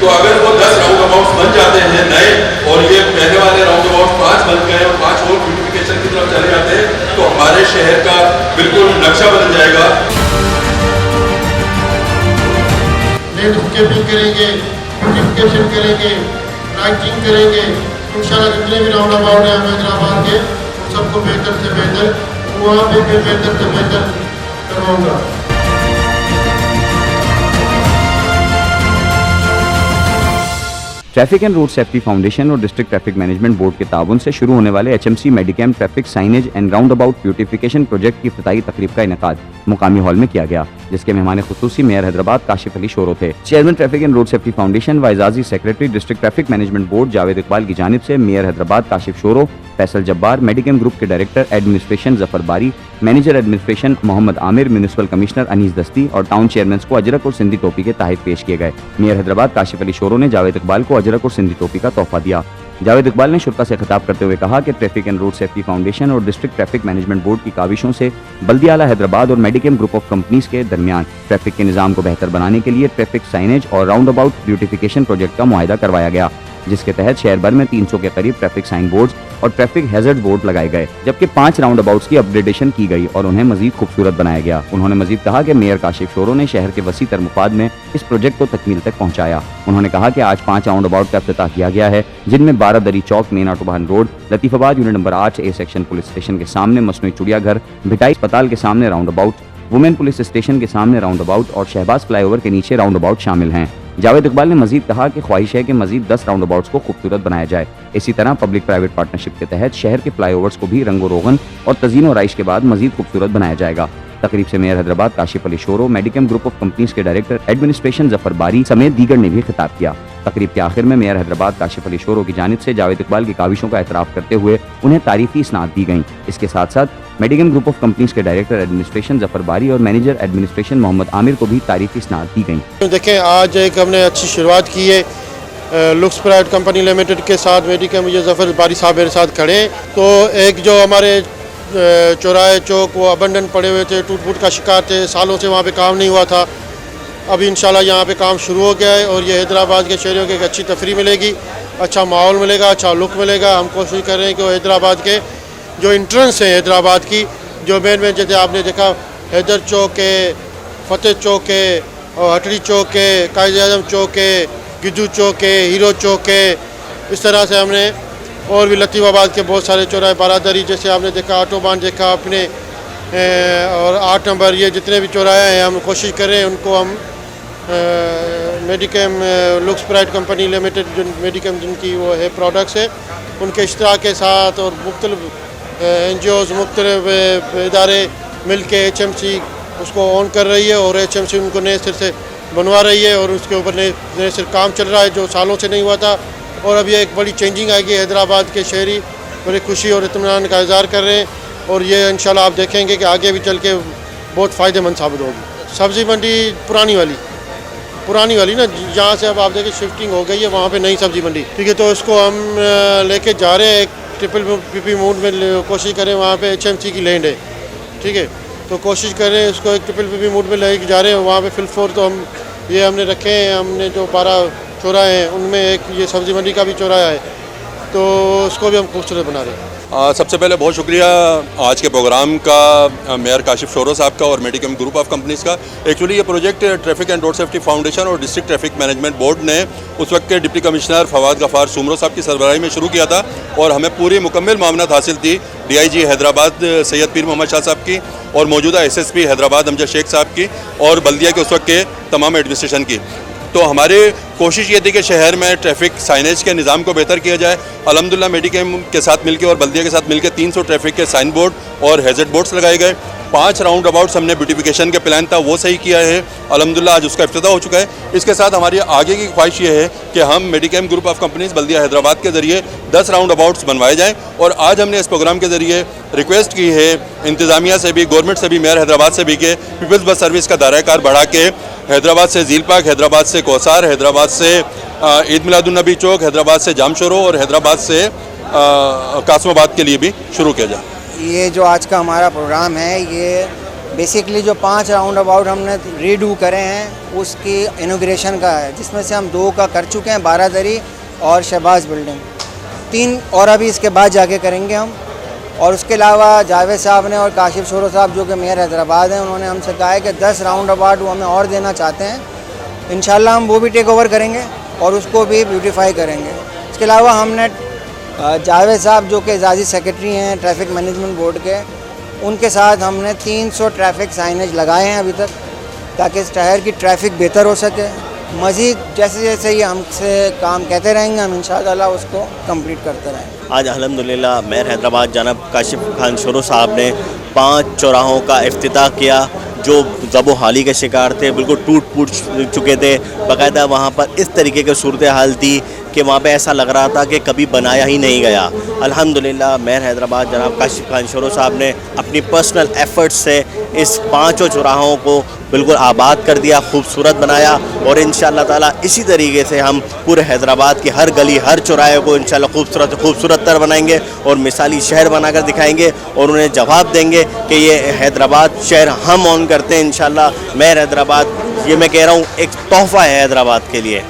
तो अगर वो 10 राउंड अबाउट्स बन जाते हैं नए और ये पहले वाले राउंड अबाउट 5 बन गए और 5 और ब्यूटिफिकेशन की तरफ चले जाते हैं तो हमारे शहर का बिल्कुल नक्शा बदल जाएगा। लैंडस्केपिंग करेंगे, ब्यूटिफिकेशन करेंगे, लाइटिंग करेंगे, इंशाल्लाह जितने भी राउंड अबाउट हैं हैदराबाद के उन सबको बेहतर से बेहतर, वहाँ पे भी बेहतर से बेहतर करवाऊँगा। Traffic and road safety foundation और डिस्ट्रिक्ट ट्रैफिक मैनेजमेंट बोर्ड के ताउन से शुरू होने वाले HMC Medicam traffic signage and roundabout beautification project की इफ्तिताही तकरीब का इनेकाद मुकामी हॉल में किया गया, जिसके मेहमान खुसूसी मेयर हैदराबाद काशिफ अली शोरो थे। Chairman traffic and road safety foundation व एजाजी secretary district traffic management board Javed Iqbal की जानिब से mayor Hyderabad Kashif Shoro, Faisal Jabbar, Medicam group के director administration Zafar Bari, manager administration Mohammad Amir, municipal commissioner Anees Dasti और टाउन चेयरमैन को अजरक और सिंधी टोपी के तहत पेश किए गए। मेयर हैदराबाद काशिफ अली शोरो ने जावेद इकबाल को अजरक और सिंधी टोपी का तोहफा दिया। जावेद इकबाल ने शुरा से खिताब करते हुए कहा कि traffic and road safety foundation और डिस्ट्रिक्ट ट्रैफिक मैनेजमेंट बोर्ड की काविशों से बल्दिया आला हैदराबाद और मेडिकैम ग्रुप ऑफ कंपनीज के दरमियान ट्रैफिक के निज़ाम को बेहतर बनाने के लिए ट्रैफिक साइनेज और राउंड अबाउट ब्यूटिफिकेशन प्रोजेक्ट का मुआहिदा करवाया गया, जिसके तहत शहर भर में 300 के करीब ट्रैफिक साइन बोर्ड और ट्रैफिक हैजर्ड बोर्ड लगाए गए, जबकि 5 राउंड अबाउट्स की अपग्रेडेशन की गई और उन्हें मजीद खूबसूरत बनाया गया। उन्होंने मजीद कहा कि मेयर काशिफ शोरो ने शहर के वसी तर मुफाद में इस प्रोजेक्ट को तकमील तक पहुंचाया। उन्होंने कहा कि आज 5 राउंड अबाउट का इफ्तिताह किया गया है, जिनमें 12 Dari Chowk main Autobahn road, Latifabad unit number 8 A section police station के सामने मसनूई चिड़ियाघर, भिटाई अस्पताल के सामने roundabout, women police station के सामने राउंड अबाउट और शहबाज फ्लाईओवर के नीचे राउंड अबाउट शामिल हैं। जावेद इकबाल ने मजीद कहा कि ख्वाहिश है कि मजीद 10 राउंड अबाउट्स को खूबसूरत बनाया जाए। इसी तरह पब्लिक प्राइवेट पार्टनरशिप के तहत शहर के फ्लाईओवर्स को भी रंगो रोगन और तजीन और आइश के बाद मजीद खूबसूरत बनाया जाएगा। तकरीब से mayor Hyderabad Kashif Ali sorrow, मेडिकैम group of companies के डायरेक्टर एडमिनिस्ट्रेशन जफर बारी समेत दीगर ने भी खिताब किया। तकरीब के आखिर में मेयर हैदराबाद काशिफ अली शोरो की जानिब से जावेद इकबाल की काविशों का एतराफ़ करते हुए उन्हें तारीफी इसनाद दी गई। इसके साथ साथ मेडिकैम ग्रुप ऑफ कंपनीज के डायरेक्टर एडमिनिस्ट्रेशन जफर बारी और मैनेजर एडमिनिस्ट्रेशन मोहम्मद आमिर को भी तारीफी इसनाद दी गई। देखें, आज एक हमने अच्छी शुरुआत की है लुक्स प्राइवेट कंपनी लिमिटेड के साथ। मेडिकैम ये जफर बारी साहब मेरे साथ खड़े हैं। तो एक जो हमारे चौराहे चौक वो अबंडन पड़े हुए थे, टूट फूट का शिकार थे, सालों से वहाँ पे काम नहीं हुआ था। अभी इंशाल्लाह यहाँ पे काम शुरू हो गया है और ये हैदराबाद के शहरियों को एक अच्छी तफरीह मिलेगी, अच्छा माहौल मिलेगा, अच्छा लुक मिलेगा। हम कोशिश कर रहे हैं कि हैदराबाद के जो इंट्रेंस है हैदराबाद की जो मेन जैसे आपने देखा हैदर चौक है, फतेह चौक है और हटड़ी चौक है, कायद आजम चौक है, गिद्दू चौक है, हीरो चौक है, इस तरह से हमने और भी लतीफाबाद के बहुत सारे चौराहे, बारादरी जैसे आपने देखा, ऑटोबान देखा आपने, और 8 नंबर, ये जितने भी चौराहे हैं हम कोशिश कर रहे हैं उनको हम मेडिकैम लुक्स प्राइवेट कंपनी लिमिटेड जो मेडिकैम जिनकी वो है प्रोडक्ट्स है उनके इश्तराक के साथ और मुख्तलिफ NGOs मुख्तलिफ इदारे मिल के HMC उसको ऑन कर रही है और HMC उनको नए सिर से बनवा रही है और उसके ऊपर नए सिर काम चल रहा है जो सालों से नहीं हुआ था। और अब ये एक बड़ी चेंजिंग आएगी, हैदराबाद के शहरी बड़ी खुशी और इत्मीनान का इज़हार कर रहे हैं और ये इंशाल्लाह आप देखेंगे कि आगे भी चल के बहुत फ़ायदेमंद साबित होगी। सब्ज़ी मंडी पुरानी वाली ना, जहाँ से अब आप देखिए शिफ्टिंग हो गई है वहाँ पे नई सब्ज़ी मंडी, ठीक है। तो उसको हम लेके जा रहे हैं, एक PPP मोड में कोशिश करें, वहाँ पे HMC की लैंड है, ठीक है। तो कोशिश कर रहे हैं उसको एक PPP मोड में लेके जा रहे हैं। वहाँ पे फिलफोर तो हम ये हमने रखे हैं, हमने जो 12 चौराहे हैं उनमें एक ये सब्ज़ी मंडी का भी चौराहा है, तो उसको भी हम खूबसूरत बना रहे हैं। सबसे पहले बहुत शुक्रिया आज के प्रोग्राम का मेयर काशिफ शोरो साहब का और मेडिकैम ग्रुप ऑफ कंपनीज़ का। एक्चुअली ये project traffic and road safety foundation और डिस्ट्रिक्ट ट्रैफिक मैनेजमेंट बोर्ड ने उस वक्त के डिप्टी कमिश्नर फवाद गफ़ार सुमरो साहब की सरबराही में शुरू किया था और हमें पूरी मुकम्मल मामलात हासिल थी DIG हैदराबाद सैयद पीर मोहम्मद शाह साहब की और मौजूदा SSP हैदराबाद अमजद शेख साहब की और बल्दिया के उस वक्त के तमाम एडमिनिस्ट्रेशन की। तो हमारी कोशिश ये थी कि शहर में ट्रैफिक साइनेज के निज़ाम को बेहतर किया जाए। अल्हम्दुलिल्लाह मेडिकैम के साथ मिलकर और बल्दिया के साथ मिलकर 300 ट्रैफिक के साइन बोर्ड और हैजर्ड बोर्ड्स लगाए गए। 5 राउंड अबाउट्स हमने ब्यूटिफिकेशन के प्लान था वो सही किया है, अल्हम्दुलिल्लाह आज उसका इफ्तिताह हो चुका है। इसके साथ हमारी आगे की ख्वाहिश ये है कि हम मेडिकैम ग्रुप ऑफ कंपनीज़ बल्दिया हैदराबाद के ज़रिए 10 राउंड अबाउट्स बनवाए जाएँ और आज हमने इस प्रोग्राम के ज़रिए रिक्वेस्ट की है इंतज़ामिया से भी, गवर्नमेंट से भी, मेयर हैदराबाद से भी कि पीपल्स बस सर्विस का दायरा कार बढ़ा के हैदराबाद से झील पार्क, हैदराबाद से कौसार, हैदराबाद से ईद मिलादुन्नबी चौक, हैदराबाद से जामशोरो और हैदराबाद से कासमाबाद के लिए भी शुरू किया जाए। ये जो आज का हमारा प्रोग्राम है ये बेसिकली जो 5 राउंड अबाउट हमने रीडू करे हैं उसकी इनॉग्रेशन का है, जिसमें से हम 2 का कर चुके हैं, बारादरी और शहबाज बिल्डिंग, 3 और अभी इसके बाद जाके करेंगे हम। और उसके अलावा जावेद साहब ने और काशिफ शोरो साहब जो कि मेयर हैदराबाद हैं, उन्होंने हमसे कहा है कि 10 राउंड अबाउट वो हमें और देना चाहते हैं। इंशाल्लाह हम वो भी टेक ओवर करेंगे और उसको भी ब्यूटीफाई करेंगे। इसके अलावा हमने जावेद साहब जो कि एजाज़ी सेक्रेटरी हैं ट्रैफिक मैनेजमेंट बोर्ड के, उनके साथ हमने 300 ट्रैफिक साइनेज लगाए हैं अभी तक, ताकि शहर की ट्रैफिक बेहतर हो सके। मज़ीद जैसे जैसे ये हमसे काम कहते रहेंगे, हम इंशाअल्लाह उसको कंप्लीट करते रहेंगे। आज अल्हम्दुलिल्लाह मेयर हैदराबाद जनाब काशिफ खान शोरो साहब ने 5 चौराहों का इफ्तिताह किया जो ज़बो हाली के शिकार थे, बिल्कुल टूट फूट चुके थे। बाकायदा वहाँ पर इस तरीके की सूरत हाल थी कि वहाँ पे ऐसा लग रहा था कि कभी बनाया ही नहीं गया। अल्हम्दुलिल्लाह मेयर हैदराबाद जनाब काशिफ खान शोरो साहब ने अपनी पर्सनल एफ़र्ट्स से इस 5 चौराहों को बिल्कुल आबाद कर दिया, खूबसूरत बनाया। और इंशाअल्लाह ताला इसी तरीके से हम पूरे हैदराबाद की हर गली हर चौराहे को इंशाअल्लाह खूबसूरत तर बनाएंगे और मिसाली शहर बनाकर दिखाएंगे और उन्हें जवाब देंगे कि ये हैदराबाद शहर हम ऑन करते हैं। इंशाअल्लाह मेयर हैदराबाद, ये मैं कह रहा हूँ, एक तोहफ़ा है हैदराबाद के लिए।